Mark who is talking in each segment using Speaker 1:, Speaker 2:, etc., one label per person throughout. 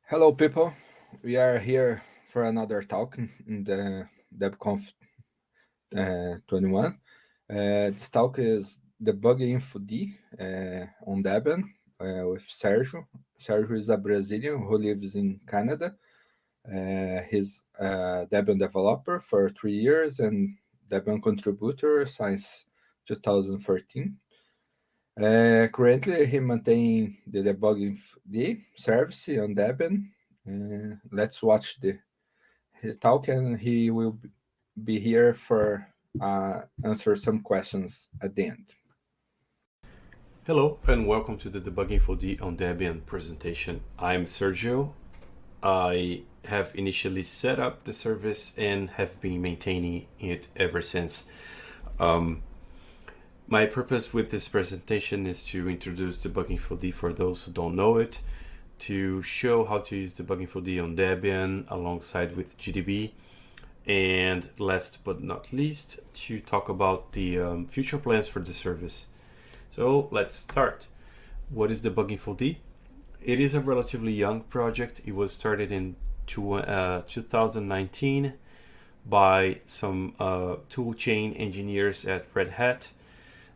Speaker 1: Hello, people. We are here for another talk in the DebConf 21. This talk is Debuginfod on Debian with Sergio. Sergio is a Brazilian who lives in Canada. He's a Debian developer for 3 years and Debian contributor since 2013. Currently, he maintains the debugging service on Debian. Let's watch the his talk, and he will be here for answer some questions at the end.
Speaker 2: Hello and welcome to the Debuginfod on Debian presentation. I'm Sergio. I have initially set up the service and have been maintaining it ever since. My purpose with this presentation is to introduce Debuginfod for those who don't know it, to show how to use Debuginfod on Debian alongside with GDB, and last but not least, to talk about the future plans for the service. So let's start. What is Debuginfod? It is a relatively young project. It was started in 2019 by some toolchain engineers at Red Hat.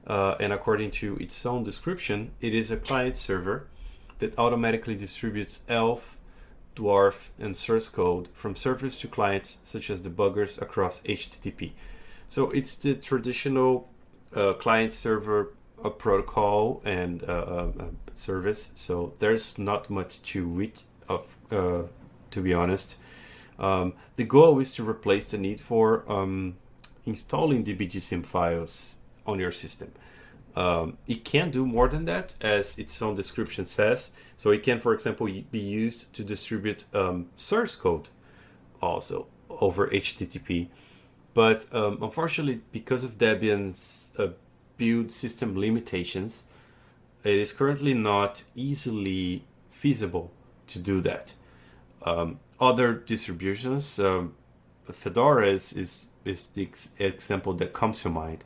Speaker 2: And according to its own description, it is a client server that automatically distributes ELF, Dwarf, and source code from servers to clients such as debuggers across HTTP. So it's the traditional client server protocol and service. So there's not much to it, to be honest. The goal is to replace the need for installing DBGSIM files on your system. It can do more than that, as its own description says. So it can, for example, be used to distribute source code also over HTTP. But unfortunately, because of Debian's build system limitations, it is currently not easily feasible to do that. Other distributions, Fedora is the example that comes to mind.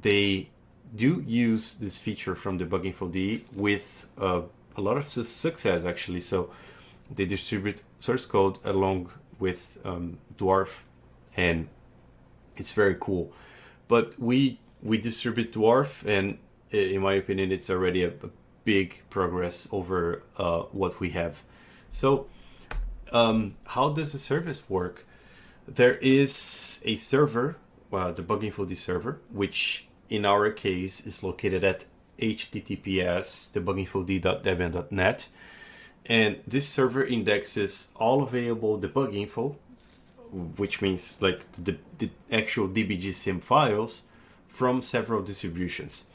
Speaker 2: They do use this feature from Debuginfod with a lot of success, actually. So they distribute source code along with Dwarf, and it's very cool. But we distribute Dwarf, and in my opinion, it's already a big progress over what we have. So how does the service work? There is a server, the Debuginfod server, which in our case is located at https://debuginfod.debian.net, and this server indexes all available debug info, which means like the actual DBGSIM files from several distributions.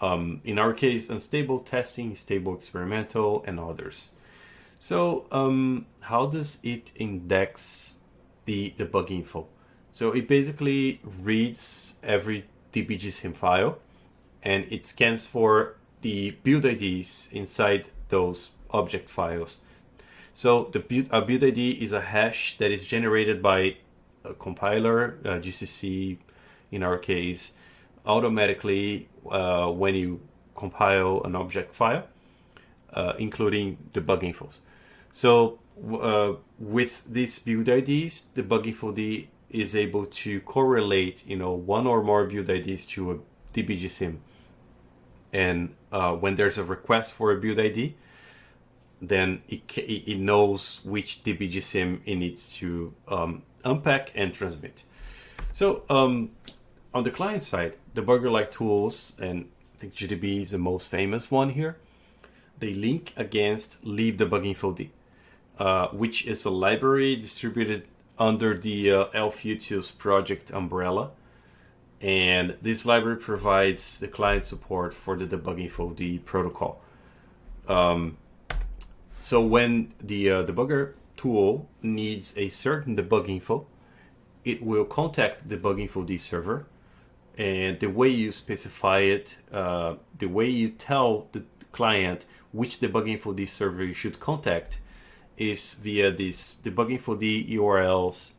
Speaker 2: In our case, unstable testing, stable experimental, and others. So how does it index the debug info? So it basically reads every DBGSIM file, and it scans for the build IDs inside those object files. So the build ID is a hash that is generated by a compiler, GCC in our case, automatically when you compile an object file, including debug infos. So with these build IDs, Debuginfod is able to correlate, one or more build IDs to a DBGSIM. And when there's a request for a build ID, then it knows which DBGSIM it needs to unpack and transmit. So on the client side, debugger-like tools, and I think GDB is the most famous one here, they link against libdebuginfod, which is a library distributed under the elf-utils project umbrella. And this library provides the client support for the Debuginfod protocol. So when the debugger tool needs a certain debug info, it will contact the Debuginfod server. And the way you specify it, the way you tell the client which Debuginfod server you should contact, is via this Debuginfod URLs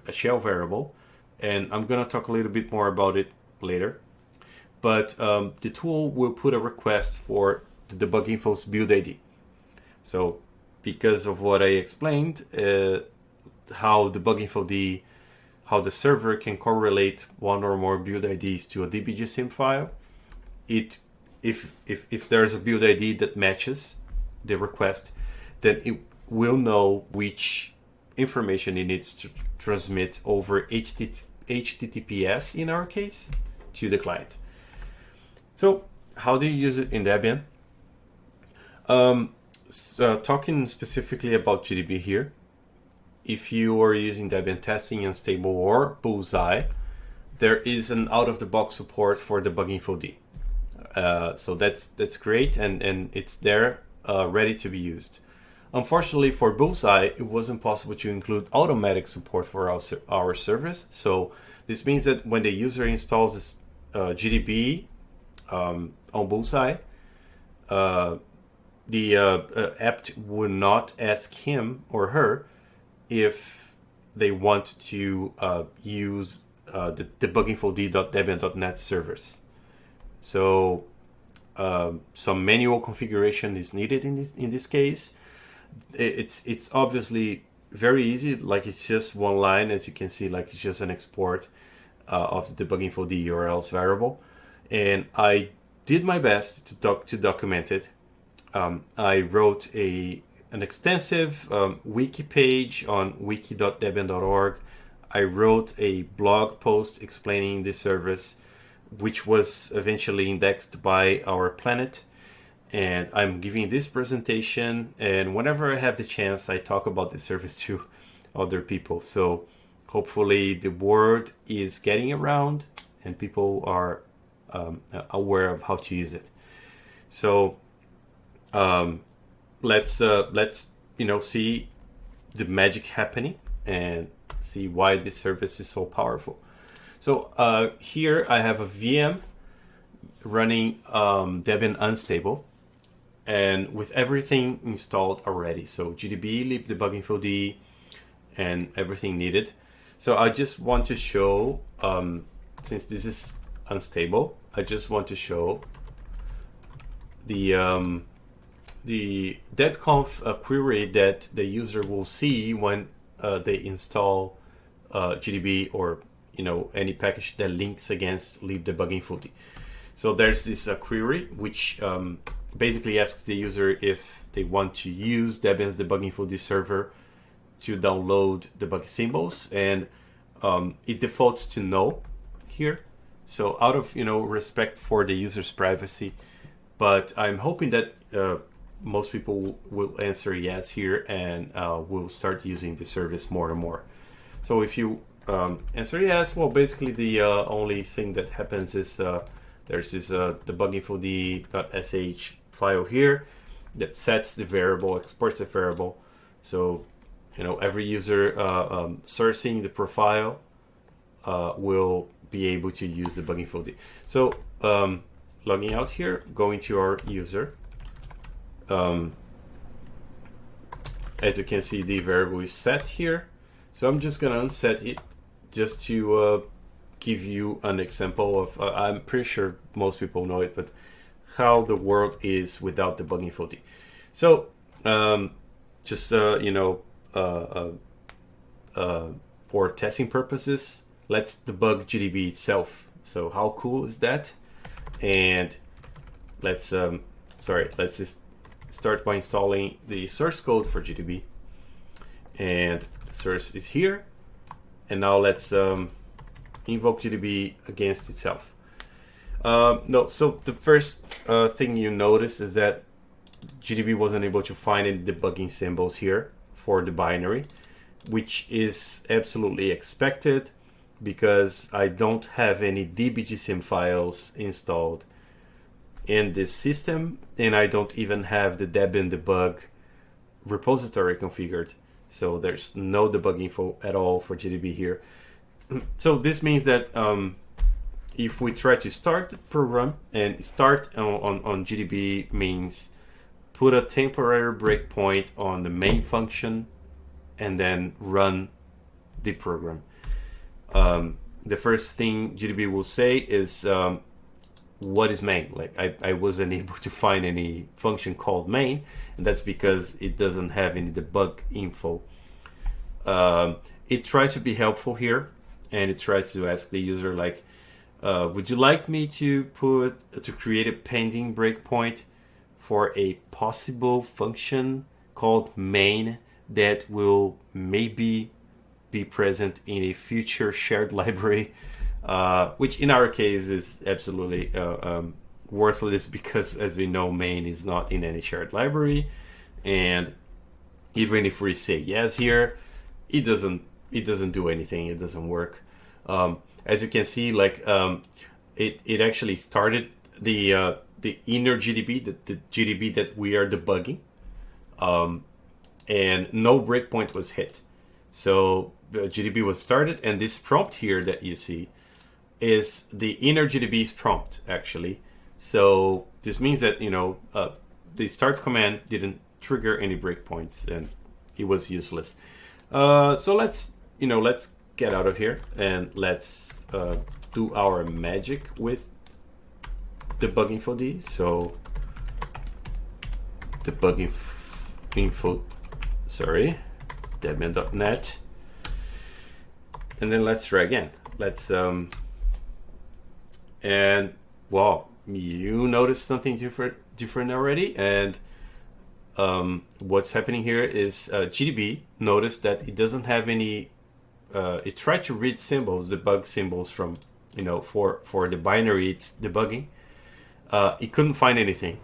Speaker 2: a shell variable, and I'm going to talk a little bit more about it later. But the tool will put a request for the Debuginfod's build ID. So because of what I explained, how Debuginfod, how the server can correlate one or more build IDs to a dbgsim file. If there's a build ID that matches the request, then it will know which information it needs to transmit over HTTPS in our case to the client. So how do you use it in Debian? Talking specifically about GDB here, if you are using Debian Testing, Unstable, or Bullseye, there is an out-of-the-box support for Debuginfod. So that's great, and it's there ready to be used. Unfortunately for Bullseye, it wasn't possible to include automatic support for our service. So this means that when the user installs this GDB on Bullseye, the apt will not ask him or her if they want to use the debuginfod.debian.net servers. So some manual configuration is needed in this case. It's obviously very easy, like it's just one line, as you can see, like it's just an export of the Debuginfod URLs variable, and I did my best to document it. I wrote an extensive wiki page on wiki.debian.org. I wrote a blog post explaining the service, which was eventually indexed by our Planet. And I'm giving this presentation, and whenever I have the chance, I talk about the service to other people. So hopefully the word is getting around and people are aware of how to use it. So let's see the magic happening and see why this service is so powerful. So here I have a VM running Debian Unstable, and with everything installed already. So GDB, lib debuginfod, and everything needed. So I just want to show, since this is unstable, I just want to show the DebConf query that the user will see when they install GDB or any package that links against lib debuginfod. So there's this query which basically asks the user if they want to use Debian's Debuginfod server to download debug symbols, and it defaults to no here. So out of respect for the user's privacy, but I'm hoping that most people will answer yes here and will start using the service more and more. So if you answer yes, well, basically the only thing that happens is there's this debuginfod.sh file here that sets the variable, exports the variable. So every user sourcing the profile will be able to use the Debuginfod. So logging out here, going to our user. As you can see, the variable is set here. So I'm just gonna unset it just to give you an example of, I'm pretty sure most people know it, but how the world is without the Debuginfod. So just for testing purposes, let's debug GDB itself. So how cool is that? And let's just start by installing the source code for GDB, and the source is here. And now let's invoke GDB against itself. So the first thing you notice is that GDB wasn't able to find any debugging symbols here for the binary, which is absolutely expected because I don't have any dbgsim files installed in this system, and I don't even have the Debian debug repository configured. So there's no debug info at all for GDB here. So this means that if we try to start the program, and start on GDB means put a temporary breakpoint on the main function and then run the program. The first thing GDB will say is what is main. Like I wasn't able to find any function called main, and that's because it doesn't have any debug info. It tries to be helpful here, and it tries to ask the user like, would you like me to create a pending breakpoint for a possible function called main that will maybe be present in a future shared library, which in our case is absolutely worthless, because as we know, main is not in any shared library, and even if we say yes here, it doesn't do anything. It doesn't work. As you can see, like it actually started the inner GDB, the GDB that we are debugging, and no breakpoint was hit. So the GDB was started, and this prompt here that you see is the inner GDB's prompt actually. So this means that the start command didn't trigger any breakpoints, and it was useless. So let's get out of here, and let's do our magic with Debuginfod. So Debuginfod, Debian.net, and then let's try again. Let's and wow, you noticed something different already, and what's happening here is GDB noticed that it doesn't have any. It tried to read symbols, debug symbols from for the binary it's debugging. It couldn't find anything,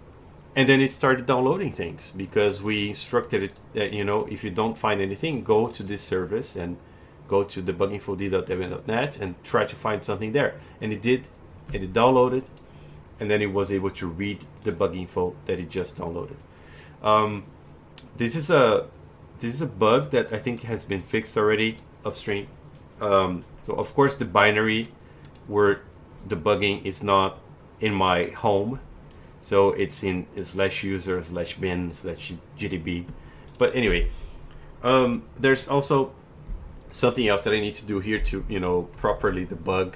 Speaker 2: and then it started downloading things, because we instructed it that if you don't find anything, go to this service and go to debuginfod.debian.net and try to find something there. And it did, and it downloaded, and then it was able to read the debug info that it just downloaded. This is a bug that I think has been fixed already upstream. So of course the binary we're debugging is not in my home, so it's in /user/bin/gdb. But anyway, there's also something else that I need to do here to properly debug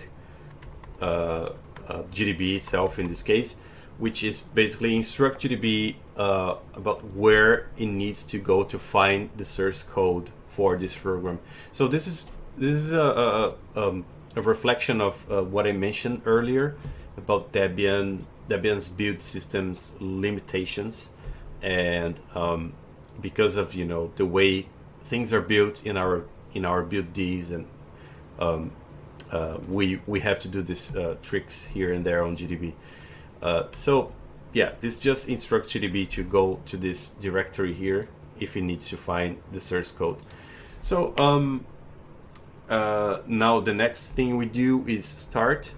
Speaker 2: GDB itself in this case, which is basically instruct GDB about where it needs to go to find the source code for this program. So this is a reflection of what I mentioned earlier about Debian's build system's limitations, and because of the way things are built in our build Ds, and we have to do this tricks here and there on GDB. So yeah, this just instructs GDB to go to this directory here if it needs to find the source code. So now the next thing we do is start.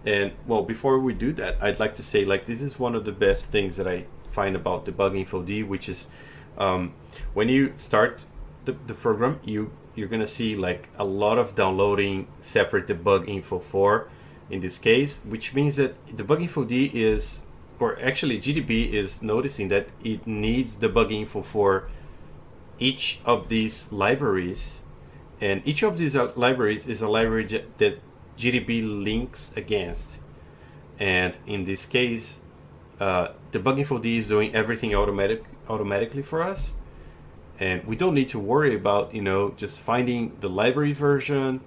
Speaker 2: And well, before we do that, I'd like to say, like, this is one of the best things that I find about Debuginfod, which is when you start the program, you're gonna see like a lot of downloading separate debug info for, in this case, which means that Debuginfod is, or actually GDB is noticing that it needs debug info for each of these libraries, and each of these libraries is a library that GDB links against. And in this case, Debuginfod is doing everything automatically for us, and we don't need to worry about just finding the library version,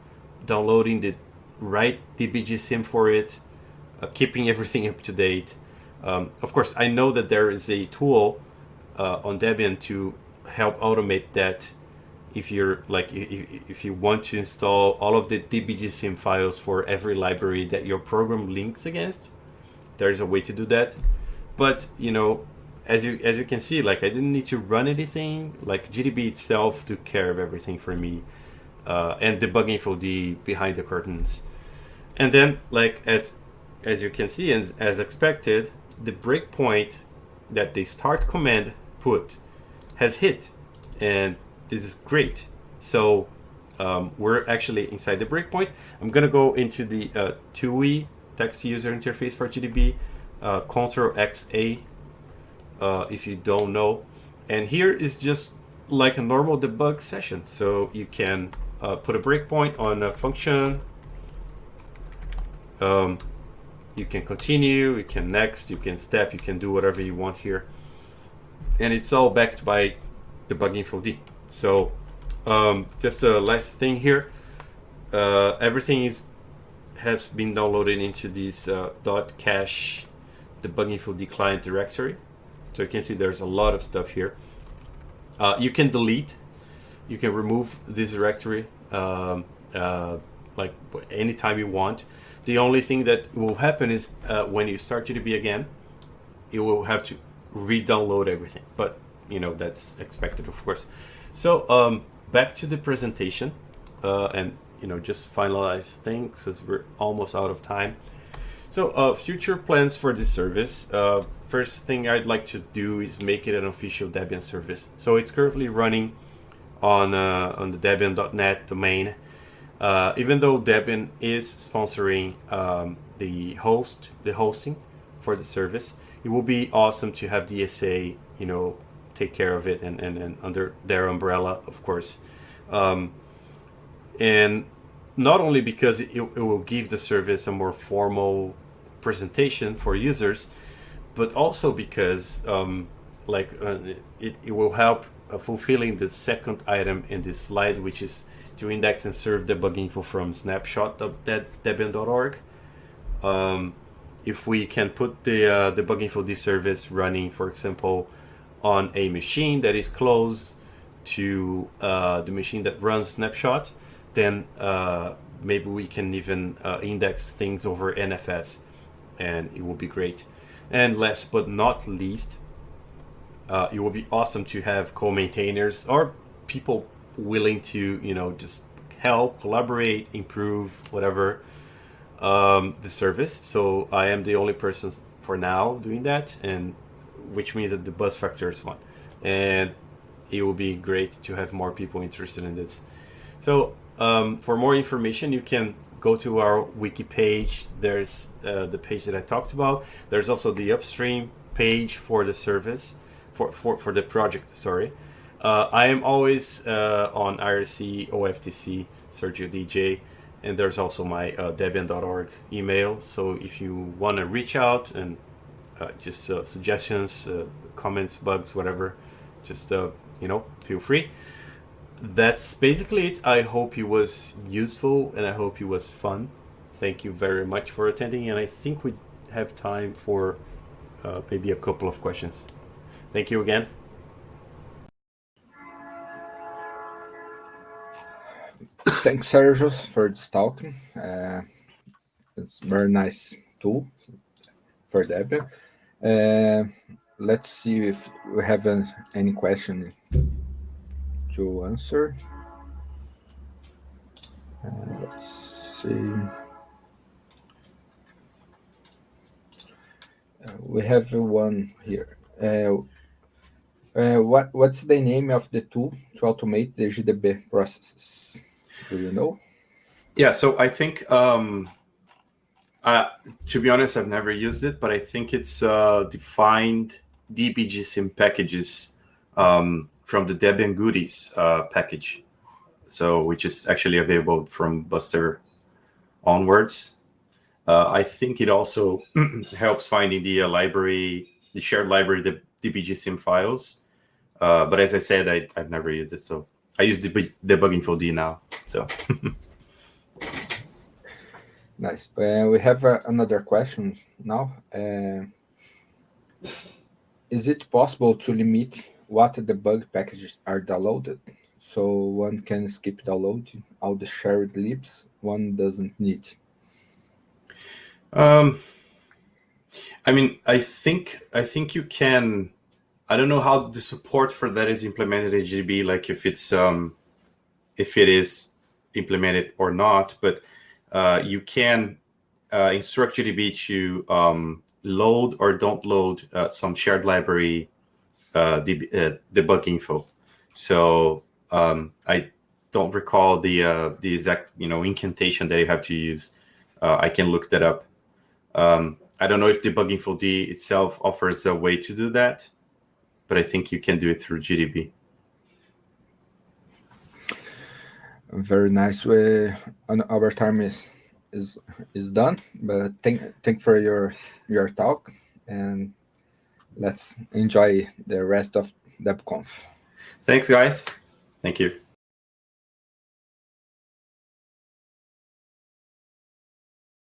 Speaker 2: downloading the right DBGSim for it, keeping everything up to date. Of course, I know that there is a tool on Debian to help automate that. If you're like, if you want to install all of the DBGSim files for every library that your program links against, there's a way to do that. But as you can see, like, I didn't need to run anything. Like, GDB itself took care of everything for me, and Debuginfod behind the curtains. And then, like, as you can see, and as expected, the breakpoint that the start command put has hit, and this is great. So we're actually inside the breakpoint. I'm gonna go into the TUI text user interface for GDB, Ctrl+XA if you don't know, and here is just like a normal debug session. So you can put a breakpoint on a function, You can continue, you can next, you can step, you can do whatever you want here. And it's all backed by Debuginfod. So just a last thing here. Everything has been downloaded into this .cache Debuginfod client directory. So you can see there's a lot of stuff here. You can delete, you can remove this directory like anytime you want. The only thing that will happen is when you start GDB again, you will have to re-download everything. But that's expected, of course. So back to the presentation, and just finalize things because we're almost out of time. So future plans for this service. First thing I'd like to do is make it an official Debian service. So it's currently running on the Debian.net domain. Even though Debian is sponsoring the hosting for the service, it will be awesome to have DSA, take care of it and under their umbrella, of course. And not only because it will give the service a more formal presentation for users, but also because it will help fulfilling the second item in this slide, which is to index and serve debug info from snapshot.debian.org. If we can put the Debuginfod service running, for example, on a machine that is close to the machine that runs snapshot, then maybe we can even index things over NFS, and it will be great. And last but not least, it will be awesome to have co-maintainers or people willing to just help, collaborate, improve, whatever, the service. So I am the only person for now doing that, and which means that the buzz factor is one, and it will be great to have more people interested in this. So for more information, you can go to our wiki page. There's the page that I talked about. There's also the upstream page for the service, for the project, sorry. I am always on IRC, OFTC, Sergio DJ, and there's also my Debian.org email. So if you want to reach out and just suggestions, comments, bugs, whatever, just feel free. That's basically it. I hope it was useful and I hope it was fun. Thank you very much for attending, and I think we have time for maybe a couple of questions. Thank you again.
Speaker 1: Thanks, Sergio, for this talk. It's a very nice tool for Debian. Let's see if we have any question to answer. Let's see. We have one here. What's the name of the tool to automate the GDB processes? Do you know?
Speaker 2: Yeah, so I think, to be honest, I've never used it, but I think it's defined DBGSim packages from the Debian goodies package, so which is actually available from Buster onwards. I think it also helps finding the library, the shared library, the DBGSim files. But as I said, I've never used it, so I use Debuginfod now. So
Speaker 1: nice. We have another question now. Is it possible to limit what debug packages are downloaded, so one can skip downloading all the shared libs one doesn't need?
Speaker 2: I mean, I think you can. I don't know how the support for that is implemented in GDB, like if it is implemented or not, but you can instruct GDB to load or don't load some shared library debug info. So I don't recall the exact incantation that you have to use. I can look that up. I don't know if Debuginfod itself offers a way to do that, but I think you can do it through GDB.
Speaker 1: Very nice. Our time is is done. But thank for your talk, and let's enjoy the rest of DebConf.
Speaker 3: Thanks, guys. Thank you.